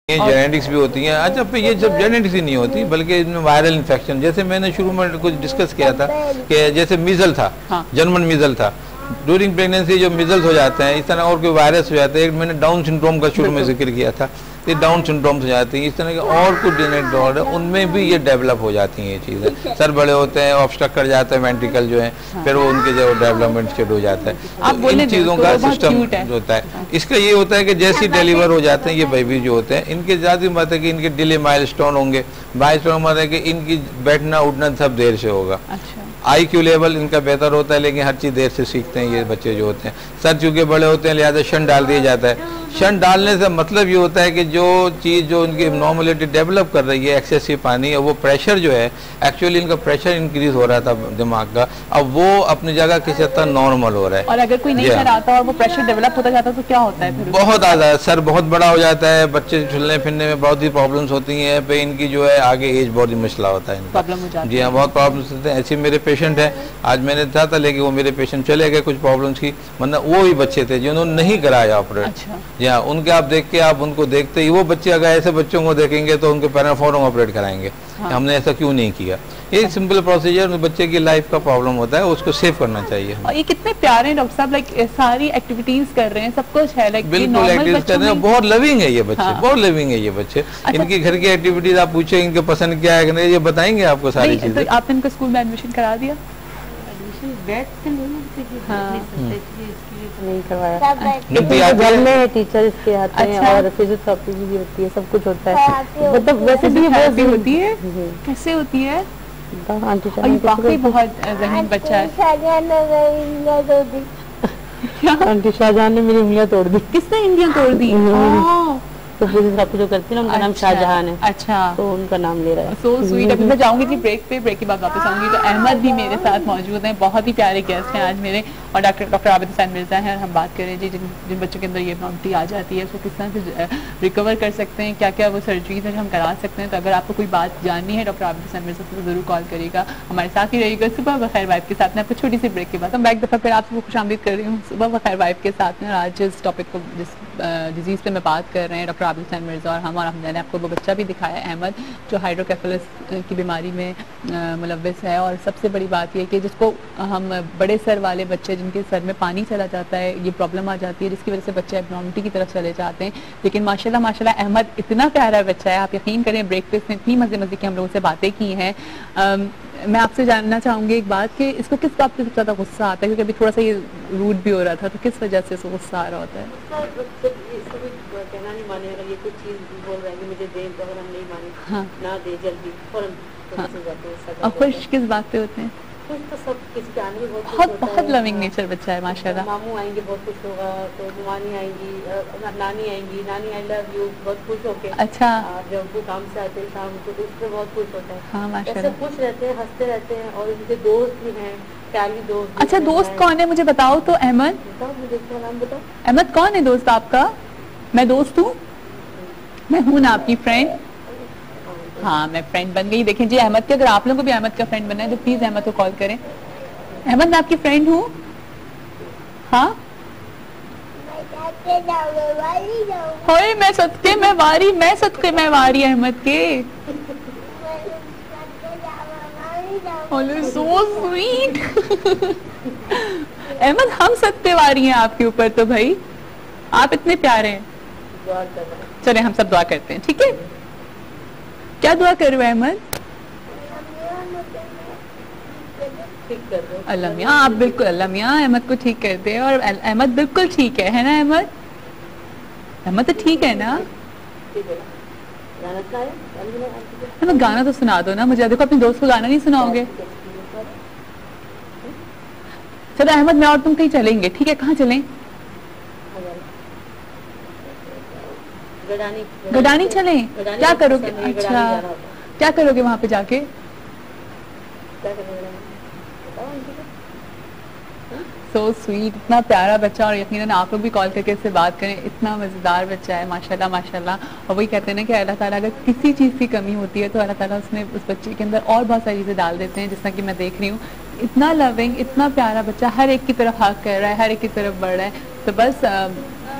Genetics भी होती हैं। अच्छा, पे ये जब जेनेटिक्स ही नहीं होती बल्कि इनमें वायरल इन्फेक्शन, जैसे मैंने शुरू में कुछ डिस्कस किया था कि जैसे मीजल था, जर्मन मीजल था, ड्यूरिंग प्रेगनेंसी जो मिजल्स हो जाते हैं, इस तरह और कोई वायरस हो जाते हैं। मैंने डाउन सिंड्रोम का शुरू में जिक्र किया था, ये डाउन सिंड्रोम हो जाती है। इस तरह के और कुछ जेनेटिक डिसऑर्डर उनमें भी ये डेवलप हो जाती हैं ये चीज़ें। सर बड़े होते हैं, ऑब्स्ट्रक्ट कर जाते हैं वेंट्रिकल जो है, फिर वो उनके जो डेवलपमेंट स्टेट हो जाता है। तो इन चीज़ों का सिस्टम जो होता है, इसका ये होता है कि जैसे डिलीवर हो जाते हैं ये बेबी जो होते हैं, इनके ज़्यादा बात है कि इनके डिले माइलस्टोन होंगे। माइलस्टोन मतलब है कि इनकी बैठना उठना सब देर से होगा। IQ लेवल इनका बेहतर होता है, लेकिन हर चीज़ देर से सीखते हैं ये बच्चे जो होते हैं। सर चूँकि बड़े होते हैं लिहाजा शन डाल दिया जाता है। शन डालने से मतलब ये होता है कि जो चीज़ जो उनकी नॉर्मलिटी डेवलप कर रही है, एक्सेसिव पानी, वो प्रेशर जो है, एक्चुअली इनका प्रेशर इंक्रीज हो रहा था दिमाग का, अब वो अपनी जगह किसी हद तक नॉर्मल हो रहा है। और अगर कोई नहीं सर आता और वो प्रेशर डेवलप होता जाता तो क्या होता है फिर? बहुत ज़्यादा सर बहुत बड़ा हो जाता है, बच्चे चलने फिरने में बहुत ही प्रॉब्लम्स होती हैं, पे इनकी जो है आगे एज बहुत ही मसला होता है, प्रॉब्लम हो जाती है। जी हाँ, बहुत प्रॉब्लम्स होते हैं। ऐसे मेरे पेशेंट हैं, आज मैंने था लेकिन वो मेरे पेशेंट चले गए कुछ प्रॉब्लम्स की, मतलब वो ही बच्चे थे जिन्होंने नहीं कराया ऑपरेट। जी हाँ, उनके आप देख के आप उनको देखते ही वो बच्चे अगर ऐसे बच्चों को देखेंगे तो उनके पेरेंट्स फौरन ऑपरेट कराएंगे। हमने ऐसा क्यों नहीं किया? ये सिंपल प्रोसीजर बच्चे की लाइफ का प्रॉब्लम होता है, उसको सेव करना चाहिए। और ये कितने प्यारे डॉक्टर साहब, लाइक सारी एक्टिविटीज कर रहे हैं, सब कुछ है, लाइक बिल्कुल एक्टिविटीज कर रहे हैं, बहुत लविंग है ये बच्चे, बहुत लविंग है ये बच्चे। इनकी घर की एक्टिविटीज आप पूछे इनके पसंद क्या है, ये बताएंगे आपको सारी चीजें। तो आपने इनको स्कूल में एडमिशन करा दिया? नहीं करवाया, घर में टीचर इसके आते हैं और फिजियोथेरेपी भी होती है, सब कुछ होता है। मतलब वैसे भी वो होती है, कैसे होती है? वाकई बहुत ज़हीन बच्चा है। आंटी शाहजहां ने मेरी उंगलियां तोड़ दी। किसने उंगलियां तोड़ दी? तो फिजियोथेरेपी जो करती है ना, उनका नाम शाहजहां है। अच्छा, तो उनका नाम ले रहा है। So sweet. अभी मैं जाऊंगी जी ब्रेक पे, ब्रेक के बाद वापस आऊंगी। तो अहमद भी मेरे साथ मौजूद हैं, बहुत ही प्यारे गेस्ट हैं आज मेरे, और डॉक्टर आबिद हुसैन मिर्जा हैं। हम बात करें जी जिन बच्चों के अंदर ये प्रॉब्लम आ जाती है, उसको किस तरह से रिकवर कर सकते हैं, क्या क्या वो सर्जरीज है जो हम करा सकते हैं। तो अगर आपको कोई बात जाननी है डॉक्टर आबिद हुसैन मिर्जा से तो जरूर कॉल करिएगा, हमारे साथ ही रहिएगा। सुबह बखैर वाइफ के साथ में आपको छोटी सी ब्रेक के बाद हम बैक दफा फिर आपको खुशामदीद कर रही हूँ सुबह बखैर वाइफ के साथ में। और आज जिस टॉपिक को, जिस डिजीज़ पे मैं बात कर रहे हैं, डॉक्टर आबिद हुसैन मिर्जा और हम, और हमने आपको वो बच्चा भी दिखाया अहमद, जो हाइड्रोकेफेलस की बीमारी में मुलव्वस है। और सबसे बड़ी बात यह कि जिसको हम बड़े सर वाले बच्चे, जिनके सर में पानी चला जाता है, ये प्रॉब्लम आ जाती है, जिसकी वजह से बच्चे एब्नॉर्मलिटी की तरफ चले जाते हैं। लेकिन माशाल्लाह माशाल्लाह अहमद इतना प्यारा बच्चा है, आप यकीन करें ब्रेक पे इसने इतनी मजे मजे की हम लोगों से बातें की हैं। मैं आपसे जानना चाहूँगी एक बात कि इसको किस बात पे सबसे ज़्यादा गुस्सा आता है, क्योंकि अभी थोड़ा सा ये रूड भी हो रहा था, तो किस वजह से इसको गुस्सा आ रहा होता है? कहना नहीं माने, अगर ये कुछ चीज बोल रहा है कि मुझे दे, तो अगर हम नहीं माने ना दे जल्दी फौरन। और खुश किस बात पे होते हैं? खुश तो सब किसके आने में बहुत लविंग नेचर बच्चा है माशाल्लाह। मामू आएंगे बहुत खुश होगा, तो मानी आएंगी, नानी आएंगी, नानी आई लव यू बहुत खुश होके। अच्छा, जब वो काम से आते हैं शाम को तो उसमें बहुत खुश होता है। हाँ माशाल्लाह, खुश रहते हैं, हंसते रहते हैं, और उनके दोस्त भी हैं, प्यारी दोस्त। अच्छा, दोस्त कौन है मुझे बताओ तो अहमद? बताओ, मुझे इसका नाम बताओ। अहमद कौन है दोस्त आपका? मैं दोस्त हूँ, मैं हूँ ना आपकी फ्रेंड। हाँ, मैं फ्रेंड बन गई। देखें जी अहमद के, अगर आप लोगों को भी अहमद का फ्रेंड बनना है तो प्लीज अहमद को कॉल करें। अहमद मैं आपकी फ्रेंड हूँ। हाँ, होए मैं सदके में वारी, मैं सदके में वारी अहमद के। So sweet. अहमद हम सदके वारी हैं आपके ऊपर, तो भाई आप इतने प्यारे हैं। चले हम सब दुआ करते हैं, ठीक है? क्या दुआ कर रहे हो अहमद? अल्लाह मियां, आप बिल्कुल अल्लाह मियां अहमद को ठीक करते हैं, और अहमद बिल्कुल ठीक है ना अहमद? अहमद तो ठीक है ना? अहमद गाना तो सुना दो ना मुझे। देखो अपने दोस्त को गाना नहीं सुनाओगे? चलो अहमद मैं और तुम कहीं चलेंगे, ठीक है? कहाँ चलें? गडानी चलें? क्या करोगे? अच्छा, क्या करोगे वहां पे जाके? सो स्वीट, इतना प्यारा बच्चा, और यकीनन आप लोग भी कॉल करके इससे बात करें, इतना मज़ेदार बच्चा है माशाल्लाह माशाल्लाह। और वही कहते हैं ना कि अल्लाह ताला अगर किसी चीज़ की कमी होती है तो अल्लाह ताला उसमें उस बच्चे के अंदर और बहुत सारी चीज़ें डाल देते हैं, जिस तरह कि मैं देख रही हूँ। इतना लविंग, इतना प्यारा बच्चा, हर एक की तरफ हक कर रहा है, हर एक की तरफ बढ़ रहा है। तो बस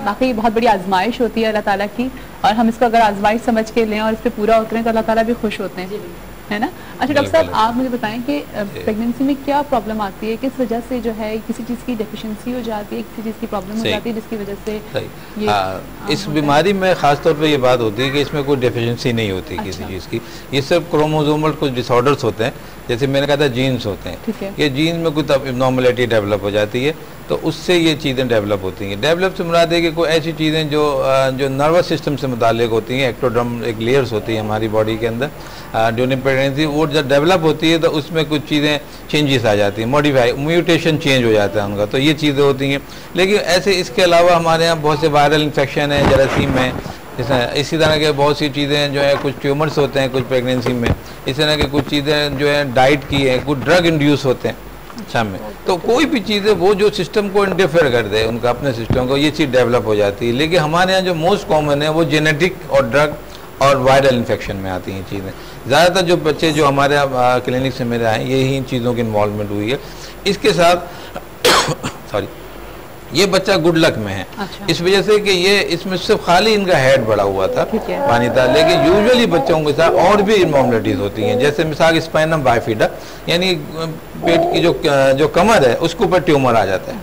वाकई बहुत बड़ी आजमाइश होती है अल्लाह ताला की, और हम इसको अगर आजमाइश समझ के लें और इस पर पूरा उतरें तो अल्लाह ताला भी खुश होते हैं, है ना। अच्छा डॉक्टर साहब, आप मुझे बताएं कि प्रेगनेंसी में क्या प्रॉब्लम आती है, किस वजह से जो है किसी चीज़ की डेफिशिएंसी हो जाती है, किसी चीज़ की प्रॉब्लम हो जाती है जिसकी वजह से इस बीमारी में खासतौर पे ये बात होती है कि इसमें कोई डेफिशिएंसी नहीं होती किसी चीज़ की। ये सब क्रोमोसोमल कुछ डिसऑर्डर्स होते हैं, जैसे मैंने कहा था जीन्स होते हैं, ये जीन में कुछ एबनॉर्मलिटी डेवलप हो जाती है, तो उससे ये चीज़ें डेवलप होती हैं। डेवलप से मुराद है कि कोई ऐसी चीज़ें जो नर्वस सिस्टम से मुतालिक होती हैं, एक्टोडर्म एक लेयर्स होती है हमारी बॉडी के अंदर ड्यूरिंग प्रेगनेंसी, वो जब डेवलप होती है तो उसमें कुछ चीज़ें चेंजेस आ जाती हैं, मॉडिफाई म्यूटेशन चेंज हो जाता है उनका, तो ये चीज़ें होती हैं। लेकिन ऐसे इसके अलावा हमारे यहाँ बहुत से वायरल इन्फेक्शन है, जरासीम है, इसी तरह के बहुत सी चीज़ें जो है, कुछ ट्यूमर्स होते हैं कुछ प्रेगनेंसी में, इस तरह की कुछ चीज़ें जो है डाइट की है, कुछ ड्रग इंड्यूस होते हैं शाम में, तो कोई भी चीज़ें वो जो सिस्टम को इंटरफेयर कर दे उनका अपने सिस्टम को, ये चीज़ डेवलप हो जाती है। लेकिन हमारे यहाँ जो मोस्ट कॉमन है वो जेनेटिक और ड्रग और वायरल इन्फेक्शन में आती हैं चीज़ें। ज़्यादातर जो बच्चे जो हमारे क्लिनिक से मेरे आए यही इन चीज़ों की इन्वॉल्वमेंट हुई है। इसके साथ सॉरी ये बच्चा गुड लक में है। अच्छा। इस वजह से कि ये इसमें सिर्फ खाली इनका हेड बड़ा हुआ था, पानी था, लेकिन यूजुअली बच्चों के साथ और भी इनमॉर्मलिटीज होती हैं, जैसे मिसाल स्पाइनम बाइफिडा, यानी पेट की जो कमर है उसके ऊपर ट्यूमर आ जाता है।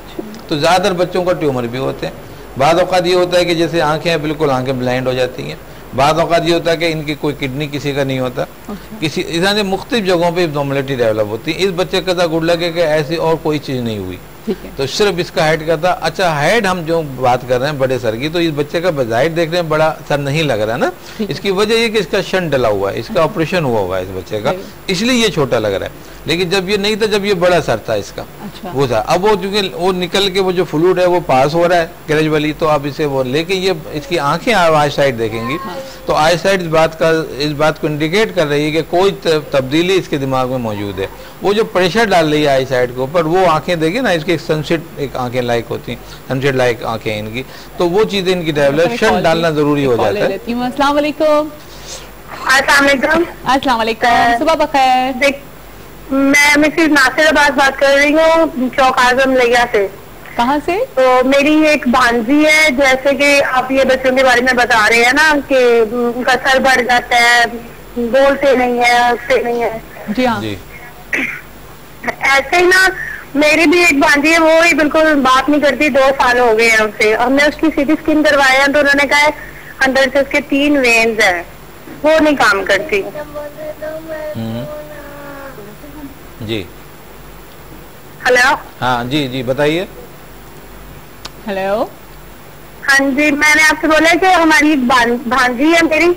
तो ज़्यादातर बच्चों का ट्यूमर भी होते हैं। बाद औक़ात ये होता है कि जैसे आंखें बिल्कुल आंखें ब्लाइंड हो जाती हैं, बाद औक़ात ये होता है कि इनकी कोई किडनी किसी का नहीं होता, किसी इस मुख्तलिफ जगहों पर इब्नॉर्मलिटी डेवलप होती है। इस बच्चे का था गुड लक है कि ऐसी और कोई चीज़ नहीं हुई, तो सिर्फ इसका हेड का था। अच्छा, हेड हम जो बात कर रहे हैं बड़े सर की, तो इस बच्चे का बज़ाहिर देखने में बड़ा सर नहीं लग रहा ना, इसकी वजह ये कि इसका शन डला हुआ है, इसका ऑपरेशन हुआ है इस बच्चे का, इसलिए ये छोटा लग रहा है। लेकिन जब ये नहीं था, जब ये बड़ा सर था इसका, अच्छा। वो था, अब वो चूंकि वो निकल के वो जो फ्लूइड है वो पास हो रहा है ग्रेजुअली, तो अब इसे वो, लेकिन ये इसकी आंखें आई साइड देखेंगी तो आई साइड इस बात को इंडिकेट कर रही है कि कोई तब्दीली इसके दिमाग में मौजूद है। वो जो प्रेशर डाल रही है आई साइड के ऊपर, वो आंखें देखिए ना, इसकी सनसेट एक आंखें लाइक होती हैं, सनसेट लाइक आंखें इनकी, तो वो चीजें इनकी डेवलप डालना जरूरी हो जाता है। अस्सलाम वालेकुम। अस्सलाम वालेकुम, सुबह बखैर। मैं मिसेस नासिराबाद बात कर रही हूँ, चौक आजम लिया से। कहाँ से? तो मेरी एक भांजी है, जैसे कि आप ये बच्चों के बारे में बता रहे हैं ना कि उनका सर बढ़ जाता है, बोलते नहीं है, उठते नहीं है। जी हाँ। ऐसे ही ना मेरी भी एक भांजी है, वो ही बिल्कुल बात नहीं करती, 2 साल हो गए हैं उससे। हमने उसकी सीटी स्किन करवाया तो उन्होंने कहा अंदर से उसके 3 वेन्स है, वो नहीं काम करती। जी हेलो। हाँ जी जी बताइए। हेलो। हाँ जी, मैंने आपसे बोला कि हमारी भांजी है मेरी,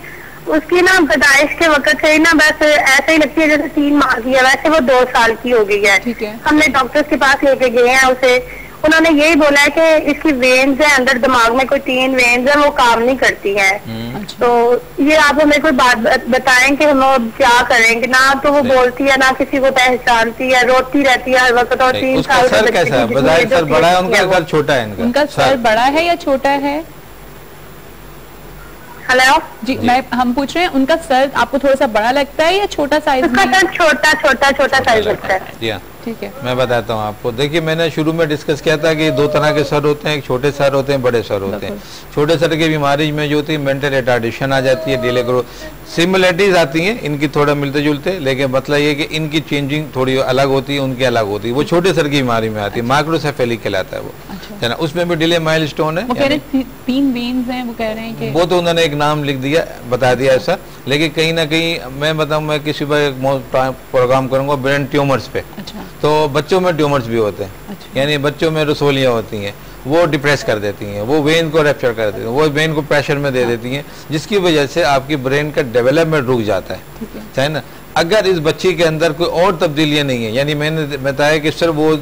उसकी ना पैदाइश के वक्त से ही ना बस ऐसे ही लगती है जैसे 3 माह की है, वैसे वो 2 साल की हो गई है। ठीक है। हमने डॉक्टर्स के पास लेके गए हैं उसे, उन्होंने यही बोला है कि इसकी वेन्स है अंदर दिमाग में, कोई 3 वेन्स है, वो काम नहीं करती है। तो ये आप हमें कोई बात बताएं कि हम क्या करेंगे। ना तो वो बोलती है, ना किसी को पहचानती है, रोती रहती है हर वक्त। और 3 साल का सर कैसा है? सर बड़ा है उनका, सर छोटा है इनका? उनका सर बड़ा है या छोटा है? हेलो जी, हम पूछ रहे हैं उनका सर आपको थोड़ा सा बड़ा लगता है या छोटा साइज? उसका सर छोटा साइज लगता है। ठीक है, मैं बताता हूँ आपको। देखिए, मैंने शुरू में डिस्कस किया था कि 2 तरह के सर होते हैं, एक छोटे सर होते हैं, बड़े सर होते हैं। छोटे सर की बीमारी में जो होती है मेंटल रिटार्डेशन आ जाती है, डिले ग्रोथ, सिमिलरिटीज आती हैं इनकी थोड़ा मिलते जुलते, लेकिन मतलब ये कि इनकी चेंजिंग थोड़ी अलग होती है, उनकी अलग होती है। वो छोटे सर की बीमारी में आती है, माइक्रोसेफेलिक कहलाता है वो, है ना। उसमें भी डिले माइलस्टोन है। वो कह रहे 3 वेन्स हैं, वो कह रहे हैं कि वो तो उन्होंने एक नाम लिख दिया, बता दिया ऐसा, लेकिन कहीं ना कहीं मैं बताऊँ, मैं किसी पर प्रोग्राम करूँगा ब्रेन ट्यूमर्स पे। अच्छा। तो बच्चों में ट्यूमर्स भी होते हैं। अच्छा। यानी बच्चों में रसोलियाँ होती हैं, वो डिप्रेस कर देती हैं, वो वेन को रैप्चर कर देती हैं, वो वेन को प्रेशर में दे देती हैं, जिसकी वजह से आपकी ब्रेन का डेवलपमेंट रुक जाता है ना। अगर इस बच्ची के अंदर कोई और तब्दीलियां नहीं है, यानी मैंने बताया कि सिर्फ वो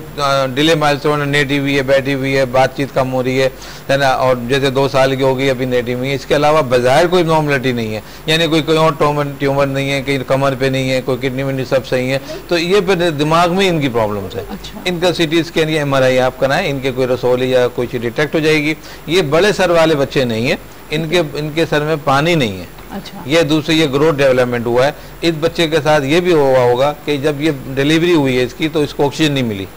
डिले माइलस्टोन नेटिव हुई है, बैठी हुई है, बातचीत कम हो रही है ना, और जैसे 2 साल की हो गई अभी नेटिव हुई है, इसके अलावा बाहर कोई नॉर्मलिटी नहीं है, यानी कोई और ट्यूमर नहीं है, कहीं कमर पे नहीं है, कोई किडनी विडनी सब सही है, तो ये फिर दिमाग में इनकी प्रॉब्लम्स है। अच्छा। इनका CT स्कैन या MRI आप कराएं, इनके कोई रसोली या कोई चीज डिटेक्ट हो जाएगी। ये बड़े सर वाले बच्चे नहीं है, इनके सर में पानी नहीं है। अच्छा। ये दूसरी ये ग्रोथ डेवलपमेंट हुआ है। इस बच्चे के साथ ये भी हुआ होगा कि जब ये डिलीवरी हुई है इसकी, तो इसको ऑक्सीजन नहीं मिली,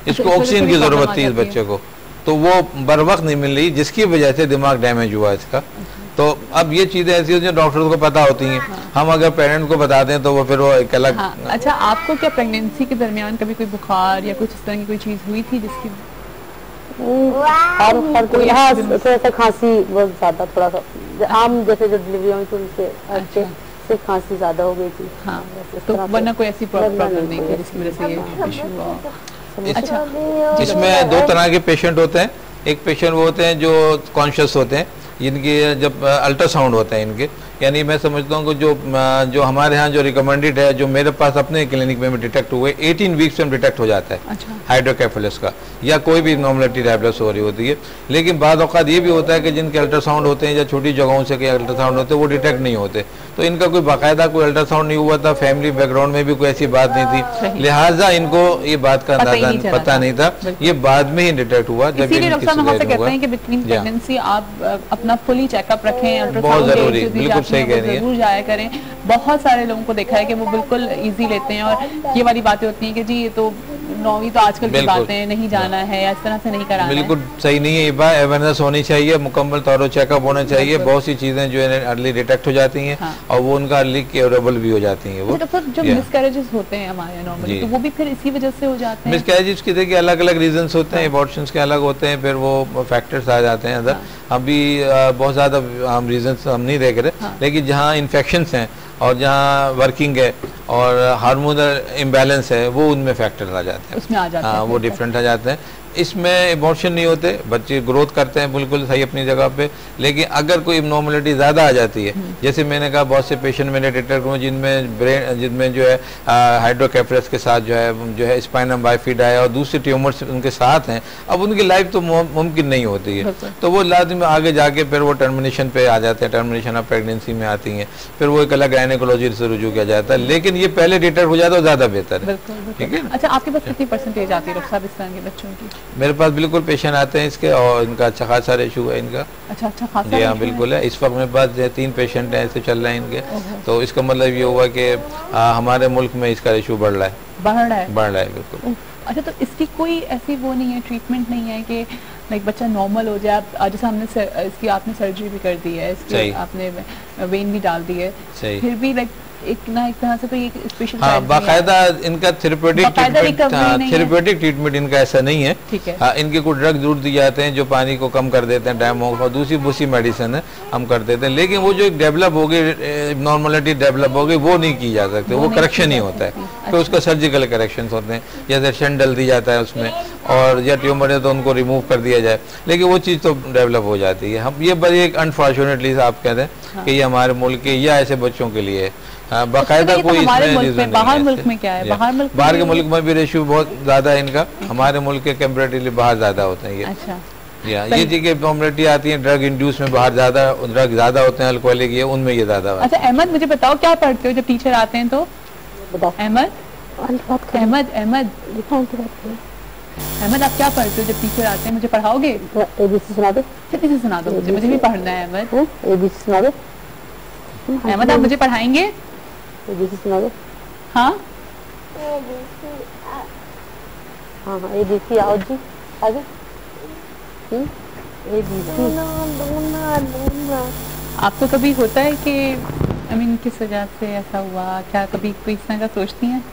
इसको ऑक्सीजन की जरूरत थी इस बच्चे को, तो वो बर वक्त नहीं मिल रही, जिसकी वजह से दिमाग डैमेज हुआ इसका। तो अब ये चीजें ऐसी होती हैं डॉक्टर्स को पता होती हैं, हम अगर पेरेंट को बताते हैं तो वो फिर वो एक अलग। अच्छा, आपको क्या प्रेगनेंसी के दरमियान कभी कोई बुखार या कुछ इस तरह की कोई चीज हुई थी जिसकी और कोई ऐसा खांसी बहुत ज्यादा, थोड़ा सा आम जैसे जो डिलीवरी हुई थी उनसे सिर्फ खांसी ज्यादा हो गई थी। हाँ, तो वरना कोई ऐसी प्रॉब्लम नहीं थी जिसकी वजह से ये इशू हुआ। अच्छा, इसमें दो तरह के पेशेंट होते हैं। एक पेशेंट वो होते हैं जो कॉन्शियस होते हैं, जिनकी जब अल्ट्रासाउंड होते हैं इनके, यानी मैं समझता हूँ कि जो हमारे यहाँ जो रिकमेंडेड है, जो मेरे पास अपने क्लिनिक में डिटेक्ट हुए 18 वीक्स में डिटेक्ट हो जाता है। अच्छा। हाइड्रोकेफेलस का या कोई भी नॉर्मलिटी डेवलप हो रही होती है। लेकिन बाद औक़ात ये भी होता है कि जिनके अल्ट्रासाउंड होते हैं या छोटी जगहों से के अल्ट्रासाउंड होते हैं वो डिटेक्ट नहीं होते, तो इनका कोई बाकायदा कोई अल्ट्रासाउंड नहीं हुआ था, फैमिली बैकग्राउंड में भी कोई ऐसी बात नहीं थी, लिहाजा इनको ये बात का अंदाजा पता नहीं था, ये बाद में ही डिटेक्ट हुआ। जब आप अपना फुली चेकअप रखें, बहुत जरूरी, बिल्कुल सही कह रही है, जरूर जाया करें। बहुत सारे लोगों को देखा है कि वो बिल्कुल इजी लेते हैं और ये वाली बातें होती हैं कि जी ये तो नौवीं तो आजकल की बातें, नहीं जाना है या इस तरह से नहीं कराना है। बिल्कुल सही नहीं है, ये बात अवेयरनेस होनी चाहिए, मुकम्मल तौर चेकअप होना चाहिए। बहुत सी चीजें जो है अर्ली डिटेक्ट हो जाती हैं और वो उनका अर्ली क्योरेबल भी हो जाती हैं। वो जो मिसकैरेजेस होते हैं हमारे नॉर्मली, तो वो भी फिर इसी वजह से हो जाते हैं। मिसकैरेजेस के देखिए अलग अलग रीजंस होते हैं, एबॉर्शंस के अलग होते हैं, फिर वो फैक्टर्स आ जाते हैं अंदर। अभी बहुत ज्यादा हम रीजंस हम नहीं देख रहे, लेकिन जहाँ इन्फेक्शंस हैं और जहाँ वर्किंग है और हार्मोनल इम्बैलेंस है, वो उनमें फैक्टर आ जाते हैं, उसमें आ जाते हैं, वो डिफरेंट आ जाते हैं। इसमें एबॉर्शन नहीं होते, बच्चे ग्रोथ करते हैं बिल्कुल सही अपनी जगह पे, लेकिन अगर कोई इब्नॉर्मलिटी ज़्यादा आ जाती है, जैसे मैंने कहा बहुत से पेशेंट मैंने डिटेक्ट हुए जिनमें जो है हाइड्रोकेफेलस के साथ जो है स्पाइनम बाइफिदा है और दूसरे ट्यूमर्स उनके साथ हैं, अब उनकी लाइफ तो मुमकिन नहीं होती है, तो वो लाजिम आगे जाके फिर वो टर्मिनेशन पे आ जाते हैं, टर्मिनेशन ऑफ प्रेगनेंसी में आती हैं, फिर वो एक अलग गायनेकोलॉजी से रुजू किया जाता है। लेकिन ये पहले डिटेक्ट हो जाता है ज़्यादा बेहतर है। ठीक है। अच्छा, आपके पास कितनी परसेंटेज आती है डॉक्टर साहब इस तरह के बच्चों की? मेरे पास बिल्कुल पेशेंट आते हैं इसके और इनका अच्छा खासा रेशो है इनका। अच्छा खासा? जी हाँ, बिल्कुल है। इस वक्त मेरे पास 3 पेशेंट हैं, ऐसे चल रहे हैं इनके, तो इसका मतलब ये हुआ कि हमारे मुल्क में इसका रेशो बढ़ रहा है बिल्कुल। अच्छा, तो इसकी कोई ऐसी वो नहीं है, ट्रीटमेंट नहीं है कि लाइक बच्चा नॉर्मल हो जाए? जैसे हमने इसकी आपने सर्जरी भी कर दी है, इसकी आपने वेन भी डाल दी है, फिर भी लाइक एक तरह से कोई स्पेशल बाकायदा इनका थेरेप्यूटिक ट्रीटमेंट इनका ऐसा नहीं है। इनके कुछ ड्रग जरूर दिए जाते हैं जो पानी को कम कर देते हैं, डायमोक्स, और दूसरी मेडिसिन है हम कर देते हैं, लेकिन वो जो एक डेवलप हो गई नॉर्मलिटी डेवलप हो गई वो नहीं की जा सकती, वो करेक्शन ही होता है। तो उसका सर्जिकल करेक्शन होते हैं, जैसे शन डल दी जाता है उसमें, और या ट्यूमर है तो उनको रिमूव कर दिया जाए, लेकिन वो चीज़ तो डेवलप हो जाती है। हम ये बड़ी एक अनफॉर्चुनेटली आप कहते हैं कि ये हमारे मुल्क के या ऐसे बच्चों के लिए बाकायदा कोई इसमें बाहर मुल्क में क्या है? बाहर के मुल्क में भी रेशियो बहुत ज्यादा है इनका, हमारे मुल्क के कंपैरेटिवली बाहर ज्यादा होते हैं ये। अच्छा, ये चीजें प्रॉब्लमिटी आती है ड्रग इंड्यूस में, बाहर ड्रग ज्यादा होते हैं, अल्कोहलिक ये उनमें ये ज्यादा। अच्छा अहमद, मुझे बताओ क्या पढ़ते हो जब टीचर आते हैं तो? अहमद आप क्या पढ़ते हो जब टीचर आते हैं? मुझे पढ़ाओगे? ABC सुना दो। ABC सुना दो मुझे भी पढ़ना है। अहमद ABC सुना दो। अहमद आप मुझे पढ़ाएंगे? ABC सुना दो। हाँ ABC आओ जी आगे। ABC। आपको कभी होता है कि किस वजह से ऐसा हुआ? क्या कभी कोई इस तरह का सोचती हैं?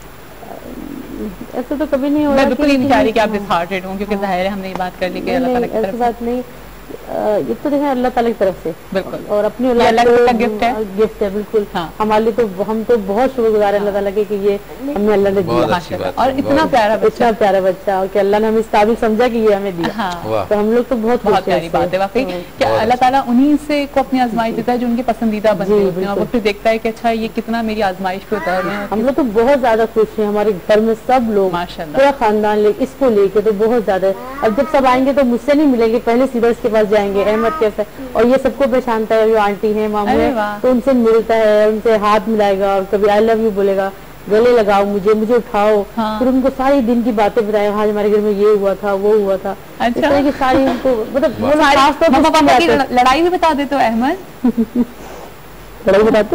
ऐसा तो कभी नहीं हुआ। मैं बिल्कुल नहीं चाह रही कि आप डिसहार्टेड हों, क्योंकि जाहिर है हमने ये बात कर ली कि अल्लाह ताला की तरफ से बात नहीं, ये तो देखें अल्लाह ताला की तरफ से बिल्कुल, और अपनी अल्लाह का गिफ्ट है बिल्कुल। हमारे लिए तो हम तो बहुत शुक्रगुजार है अल्लाह ताला के कि ये हमें अल्लाह ने दिया, और इतना प्यारा बच्चा, और कि अल्लाह ने हमें इस काबिल समझा कि ये हमें दिया, तो हम लोग तो बहुत प्यारी बात है वाकई कि अल्लाह ताला उन्हीं से को अपनी आजमाइश देता है जो उनके पसंदीदा बंदे होते हैं, और वो फिर देखता है कि अच्छा ये कितना मेरी आजमाइश पे उतर रहे हैं। हम लोग तो बहुत ज्यादा खुश हैं, हमारे घर में सब लोग माशाल्लाह पूरा खानदान इसको लेके तो बहुत ज्यादा। अब जब सब आएंगे तो मुझसे नहीं मिलेंगे, पहले सीधा इसके पास जाएंगे, अहमद कैसा है, और ये सबको पहचानता है, जो आंटी है मामू है, तो उनसे मिलता है, उनसे हाथ मिलाएगा और कभी आई लव यू बोलेगा, गले लगाओ मुझे उठाओ, फिर उनको सारी दिन की बातें बताएगा, हाँ हमारे घर में ये हुआ था वो हुआ था। अच्छा। इस तरह की सारी उनको मतलब लड़ाई भी बता देते हो अहमद? लड़ाई बताते